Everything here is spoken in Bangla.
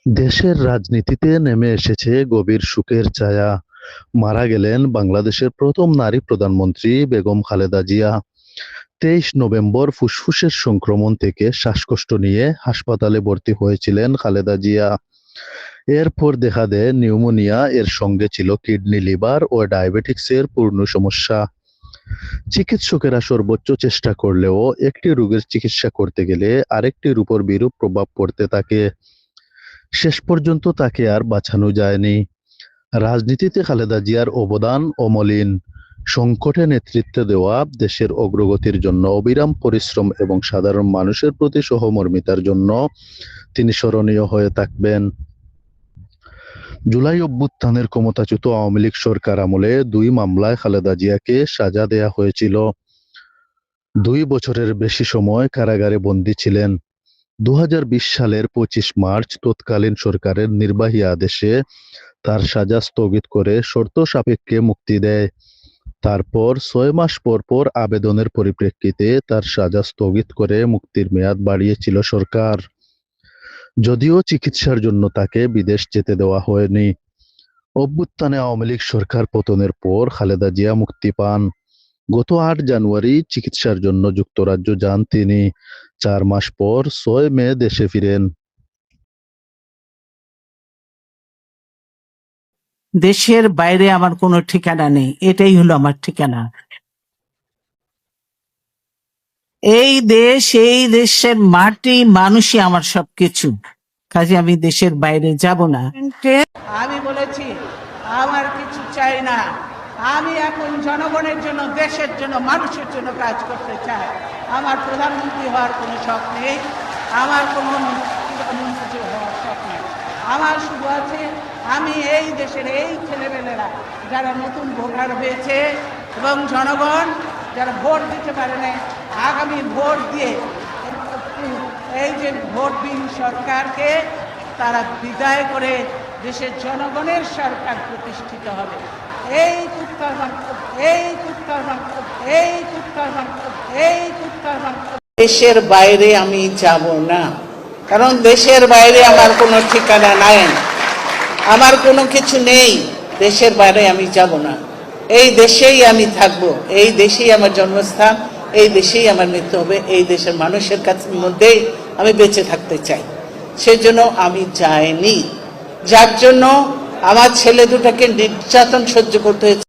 দেশের রাজনীতিতে নেমে এসেছে গভীর শোকের ছায়া। মারা গেলেন বাংলাদেশের প্রথম নারী প্রধানমন্ত্রী বেগম খালেদা জিয়া। 23 নভেম্বর ফুসফুসের সংক্রমণ থেকে শ্বাসকষ্ট নিয়ে হাসপাতালে ভর্তি হয়েছিলেন খালেদা জিয়া। এরপর দেখা দেয় নিউমোনিয়া, এর সঙ্গে ছিল কিডনি, লিভার ও ডায়াবেটিক্সের পূর্ণ সমস্যা। চিকিৎসকেরা সর্বোচ্চ চেষ্টা করলেও একটি রোগের চিকিৎসা করতে গেলে আরেকটির উপর বিরূপ প্রভাব পড়তে থাকে। শেষ পর্যন্ত তাকে আর বাঁচানো যায়নি। রাজনীতিতে খালেদা জিয়ার অবদান অমলিন। সংকটে নেতৃত্ব দেওয়া, দেশের অগ্রগতির জন্য অবিরাম পরিশ্রম এবং সাধারণ মানুষের প্রতি সহমর্মিতার জন্য তিনি স্মরণীয় হয়ে থাকবেন। জুলাই অভ্যুত্থানের ক্ষমতাচ্যুত আওয়ামী লীগ সরকার আমলে 2 মামলায় খালেদা জিয়াকে সাজা দেয়া হয়েছিল। 2 বছরের বেশি সময় কারাগারে বন্দী ছিলেন। 2020 সালের 25 মার্চ তৎকালীন সরকারের নির্বাহী আদেশে তার সাজা স্থগিত করে শর্ত সাপেক্ষে মুক্তি দেয়। তারপর 6 মাস পর পর আবেদনের পরিপ্রেক্ষিতে তার সাজা স্থগিত করে মুক্তির মেয়াদ বাড়িয়েছিল সরকার। যদিও চিকিৎসার জন্য তাকে বিদেশ যেতে দেওয়া হয়নি। অভ্যুত্থানে আওয়ামী লীগ সরকার পতনের পর খালেদা জিয়া মুক্তি পান। গত 8 জানুয়ারি চিকিৎসার জন্য যুক্তরাজ্য যান তিনি। 4 মাস পর 6 মে দেশে ফিরেন। দেশের বাইরে আমার কোনো ঠিকানা নেই, এটাই হলো আমার ঠিকানা। এই দেশ, এই দেশের মাটি, মানুষই আমার সবকিছু। কাজে আমি দেশের বাইরে যাব না। আমি বলেছি আমার কিছু চাই না, আমি এখন জনগণের জন্য, দেশের জন্য, মানুষের জন্য কাজ করতে চাই। আমার প্রধানমন্ত্রী হওয়ার কোনো শখ নেই, আমার কোনো প্রধানমন্ত্রী হওয়ার শখ নেই। আমার শুধু আছে আমি এই দেশের এই ছেলেমেয়েরা যারা নতুন ভোটার হয়েছে এবং জনগণ যারা ভোট দিতে পারে না, আগামী ভোট দিয়ে এই যে ভোটবিহীন সরকারকে তারা বিদায় করে দেশের জনগণের সরকার প্রতিষ্ঠিত হবে। এই কুত্তার দেশের বাইরে আমি যাব না, কারণ দেশের বাইরে আমার কোনো ঠিকানা নাই, আমার কোনো কিছু নেই। দেশের বাইরে আমি যাব না, এই দেশেই আমি থাকবো, এই দেশেই আমার জন্মস্থান, এই দেশেই আমার মৃত্যু হবে, এই দেশের মানুষের কাছে মধ্যেই আমি বেঁচে থাকতে চাই। সেজন্য আমি যাইনি, যার জন্য আমার ছেলে দুটাকে নির্যাতন সহ্য করতে হয়েছে।